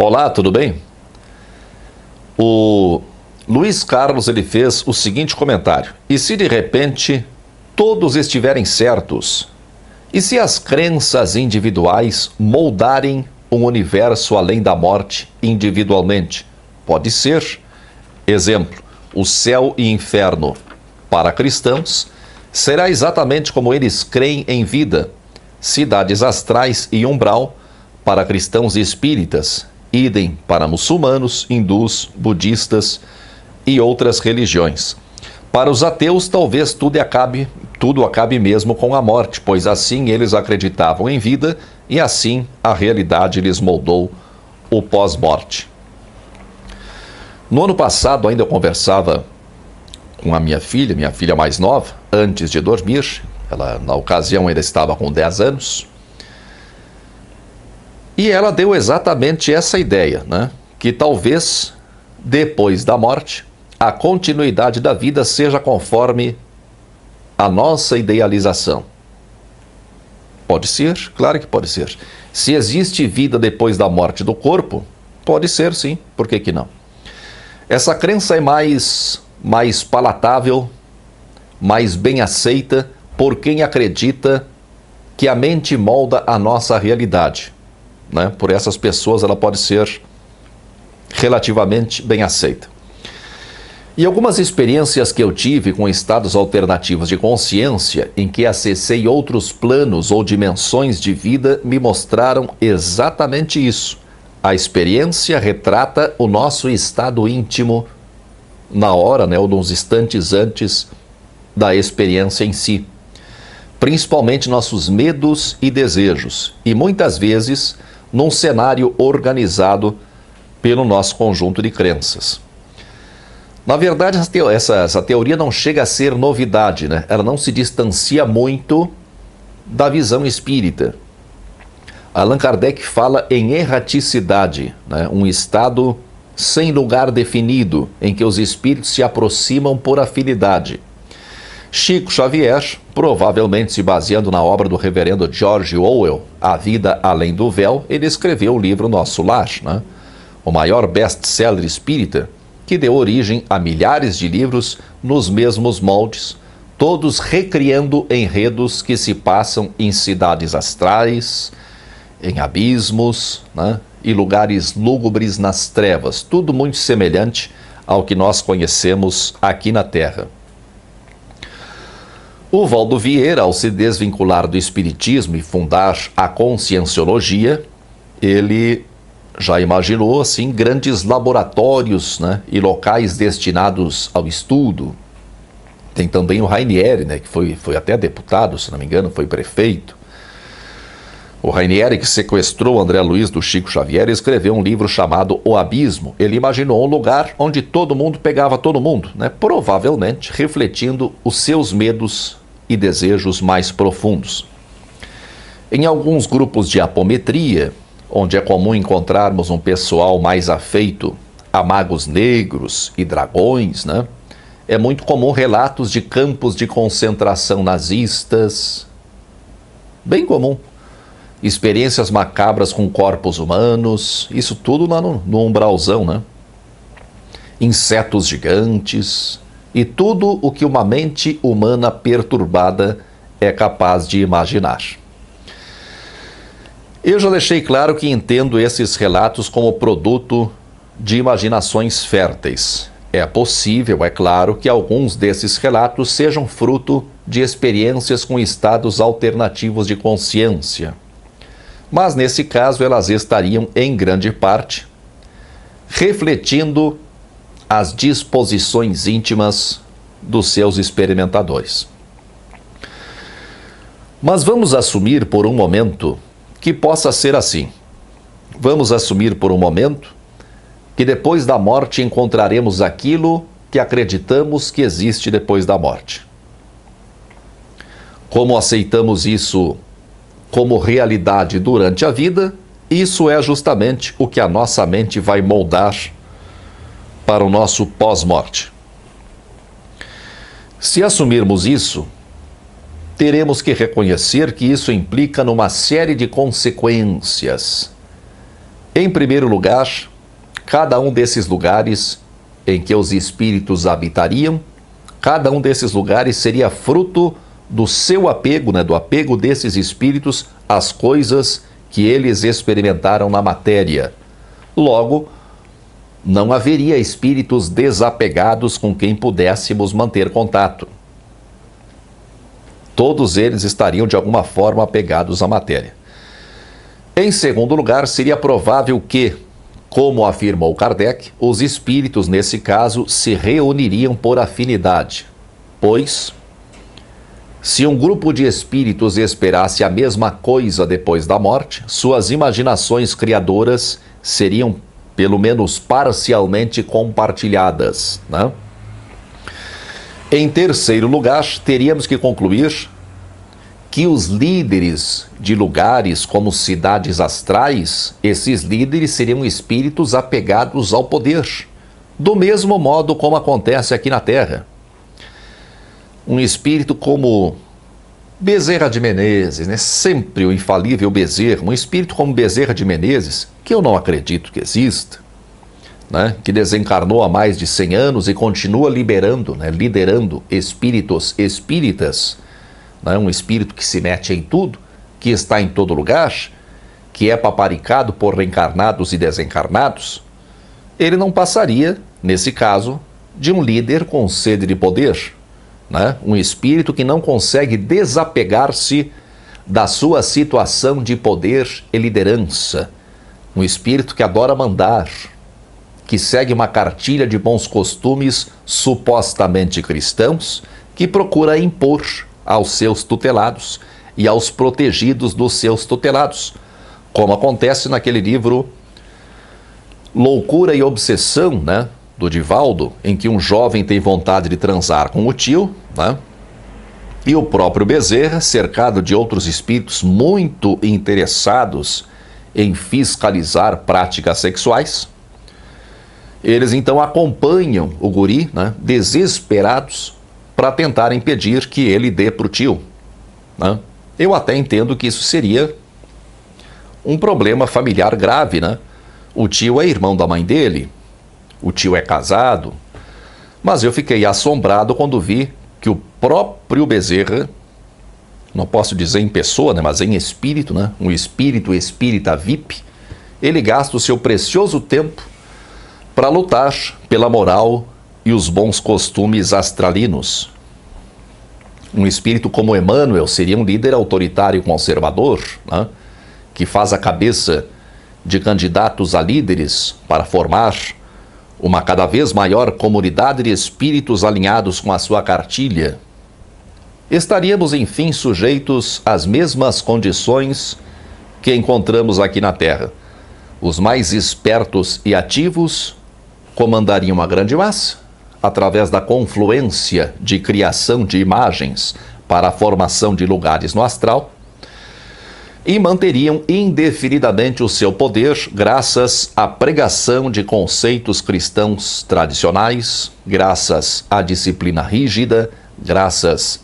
Olá, tudo bem? O Luiz Carlos ele fez o seguinte comentário: e se de repente todos estiverem certos? E se as crenças individuais moldarem um universo além da morte individualmente? Pode ser. Exemplo, o céu e inferno para cristãos será exatamente como eles creem em vida. Cidades astrais e umbral para cristãos e espíritas, idem para muçulmanos, hindus, budistas e outras religiões. Para os ateus, talvez tudo acabe mesmo com a morte, pois assim eles acreditavam em vida e assim a realidade lhes moldou o pós-morte. No ano passado, ainda eu conversava com a minha filha mais nova, antes de dormir. Ela, na ocasião, ainda estava com 10 anos. E ela deu exatamente essa ideia, né? Que talvez, depois da morte, a continuidade da vida seja conforme a nossa idealização. Pode ser? Claro que pode ser. Se existe vida depois da morte do corpo, pode ser sim, por que não? Essa crença é mais palatável, mais bem aceita por quem acredita que a mente molda a nossa realidade, né? Por essas pessoas ela pode ser relativamente bem aceita. E algumas experiências que eu tive com estados alternativos de consciência, em que acessei outros planos ou dimensões de vida, me mostraram exatamente isso. A experiência retrata o nosso estado íntimo na hora, né, ou nos instantes antes da experiência em si. Principalmente nossos medos e desejos, e muitas vezes num cenário organizado pelo nosso conjunto de crenças. Na verdade, essa teoria não chega a ser novidade, né? Ela não se distancia muito da visão espírita. Allan Kardec fala em erraticidade, né? Um estado sem lugar definido, em que os espíritos se aproximam por afinidade. Chico Xavier, provavelmente se baseando na obra do reverendo George Orwell, A Vida Além do Véu, ele escreveu o livro Nosso Lar, né? O maior best-seller espírita, que deu origem a milhares de livros nos mesmos moldes, todos recriando enredos que se passam em cidades astrais, em abismos, né? E lugares lúgubres nas trevas, tudo muito semelhante ao que nós conhecemos aqui na Terra. O Valdo Vieira, ao se desvincular do espiritismo e fundar a conscienciologia, ele já imaginou assim grandes laboratórios, né, e locais destinados ao estudo. Tem também o Rainieri, né, que foi até deputado, se não me engano, foi prefeito. O Rainieri, que sequestrou André Luiz do Chico Xavier, escreveu um livro chamado O Abismo. Ele imaginou um lugar onde todo mundo pegava todo mundo, né, provavelmente refletindo os seus medos e desejos mais profundos. Em alguns grupos de apometria, onde é comum encontrarmos um pessoal mais afeito a magos negros e dragões, né? É muito comum relatos de campos de concentração nazistas, bem comum. Experiências macabras com corpos humanos, isso tudo lá no umbralzão, né? Insetos gigantes e tudo o que uma mente humana perturbada é capaz de imaginar. Eu já deixei claro que entendo esses relatos como produto de imaginações férteis. É possível, é claro, que alguns desses relatos sejam fruto de experiências com estados alternativos de consciência. Mas, nesse caso, elas estariam, em grande parte, refletindo as disposições íntimas dos seus experimentadores. Mas vamos assumir por um momento que possa ser assim. Vamos assumir por um momento que depois da morte encontraremos aquilo que acreditamos que existe depois da morte. Como aceitamos isso como realidade durante a vida, isso é justamente o que a nossa mente vai moldar para o nosso pós-morte. Se assumirmos isso, teremos que reconhecer que isso implica numa série de consequências Em primeiro lugar, cada um desses lugares em que os espíritos habitariam, cada um desses lugares seria fruto do seu apego, do apego desses espíritos às coisas que eles experimentaram na matéria. Logo, não haveria espíritos desapegados com quem pudéssemos manter contato. Todos eles estariam de alguma forma apegados à matéria. Em segundo lugar, seria provável que, como afirmou Kardec, os espíritos, nesse caso, se reuniriam por afinidade, pois, se um grupo de espíritos esperasse a mesma coisa depois da morte, suas imaginações criadoras seriam, pelo menos parcialmente, compartilhadas, Em terceiro lugar, teríamos que concluir que os líderes de lugares como cidades astrais, esses líderes seriam espíritos apegados ao poder, do mesmo modo como acontece aqui na Terra. Um espírito como Bezerra de Menezes, sempre o infalível Bezerra, um espírito como Bezerra de Menezes, que eu não acredito que exista, que desencarnou há mais de 100 anos e continua liderando espíritos espíritas, um espírito que se mete em tudo, que está em todo lugar, que é paparicado por reencarnados e desencarnados, ele não passaria, nesse caso, de um líder com sede de poder, um espírito que não consegue desapegar-se da sua situação de poder e liderança, um espírito que adora mandar, que segue uma cartilha de bons costumes supostamente cristãos, que procura impor aos seus tutelados e aos protegidos dos seus tutelados, como acontece naquele livro Loucura e Obsessão, do Divaldo, em que um jovem tem vontade de transar com o tio, e o próprio Bezerra, cercado de outros espíritos muito interessados em fiscalizar práticas sexuais, eles então acompanham o guri, desesperados, para tentar impedir que ele dê para o tio. Eu até entendo que isso seria um problema familiar grave, O tio é irmão da mãe dele, o tio é casado, mas eu fiquei assombrado quando vi que o próprio Bezerra, não posso dizer em pessoa, mas em espírito, um espírito espírita VIP, ele gasta o seu precioso tempo para lutar pela moral e os bons costumes astralinos. Um espírito como Emmanuel seria um líder autoritário e conservador, que faz a cabeça de candidatos a líderes para formar uma cada vez maior comunidade de espíritos alinhados com a sua cartilha. Estaríamos, enfim, sujeitos às mesmas condições que encontramos aqui na Terra. Os mais espertos e ativos comandariam uma grande massa, através da confluência de criação de imagens para a formação de lugares no astral, e manteriam indefinidamente o seu poder graças à pregação de conceitos cristãos tradicionais, graças à disciplina rígida, graças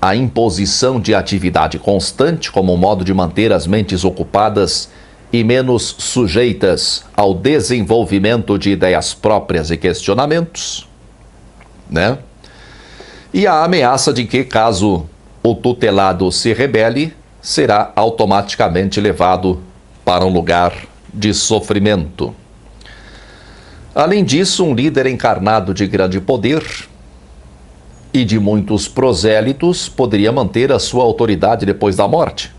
à imposição de atividade constante como um modo de manter as mentes ocupadas e menos sujeitas ao desenvolvimento de ideias próprias e questionamentos, E a ameaça de que, caso o tutelado se rebele, será automaticamente levado para um lugar de sofrimento. Além disso, um líder encarnado de grande poder e de muitos prosélitos poderia manter a sua autoridade depois da morte.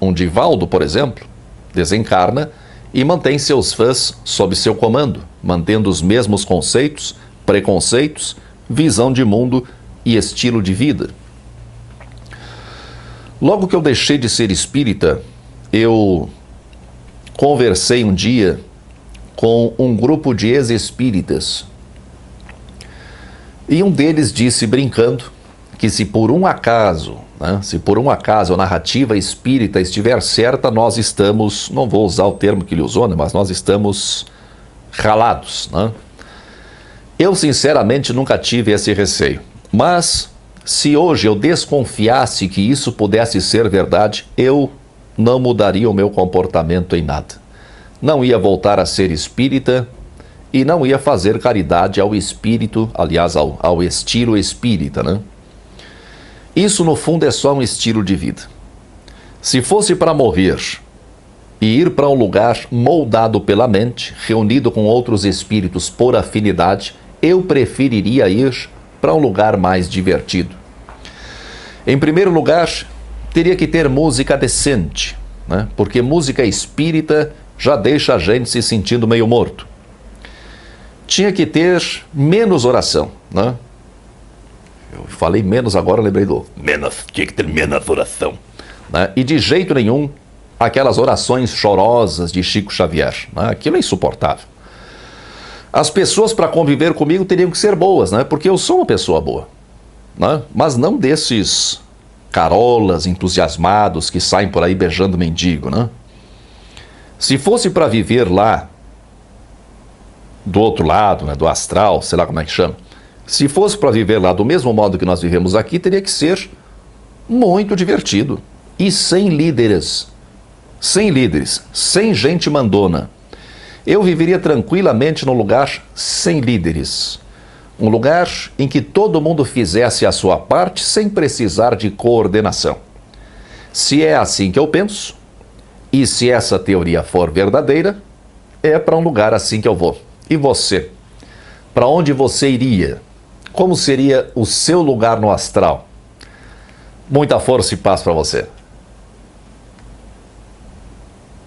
Um Divaldo, por exemplo, desencarna e mantém seus fãs sob seu comando, mantendo os mesmos conceitos, preconceitos, visão de mundo e estilo de vida. Logo que eu deixei de ser espírita, eu conversei um dia com um grupo de ex-espíritas. E um deles disse, brincando, que se por um acaso a narrativa espírita estiver certa, nós estamos, não vou usar o termo que ele usou, mas nós estamos ralados, Eu, sinceramente, nunca tive esse receio. Mas, se hoje eu desconfiasse que isso pudesse ser verdade, eu não mudaria o meu comportamento em nada. não ia voltar a ser espírita e não ia fazer caridade ao espírito, aliás, ao estilo espírita, né? Isso, no fundo, é só um estilo de vida. Se fosse para morrer e ir para um lugar moldado pela mente, reunido com outros espíritos por afinidade, eu preferiria ir para um lugar mais divertido. Em primeiro lugar, teria que ter música decente, né? Porque música espírita já deixa a gente se sentindo meio morto. Tinha que ter menos oração, né? Eu falei menos agora, lembrei do menos, tinha que ter menos oração, né? E de jeito nenhum aquelas orações chorosas de Chico Xavier, né? Aquilo é insuportável. As pessoas para conviver comigo teriam que ser boas, né? Porque eu sou uma pessoa boa, né? Mas não desses carolas entusiasmados que saem por aí beijando mendigo, né? Se fosse para viver lá do outro lado, né, do astral, sei lá como é que chama, se fosse para viver lá do mesmo modo que nós vivemos aqui, teria que ser muito divertido e sem líderes, sem gente mandona. Eu viveria tranquilamente num lugar sem líderes, um lugar em que todo mundo fizesse a sua parte sem precisar de coordenação. Se é assim que eu penso, e se essa teoria for verdadeira, é para um lugar assim que eu vou. E você? Para onde você iria? Como seria o seu lugar no astral? Muita força e paz para você.